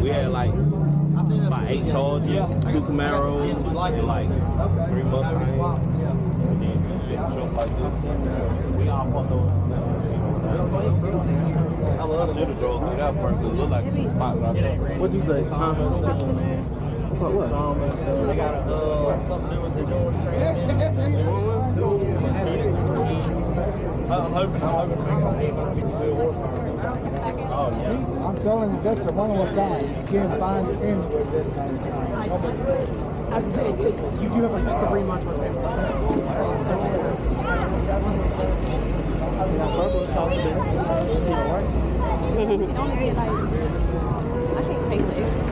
We had like about 8 Chargers, 2 Camaros, and like 3 Mustangs. And then truck like this. We all fucked over. I should have drove through that part because it looked like a spot right there. What'd you say? Huh? What? They got something new with the door I'm hoping to make it 852 Oh, yeah. I'm telling you, that's a one-on-one time. You can't find it anywhere this kind of time. As I said, you do have like 3 months worth of it. I can't pay this.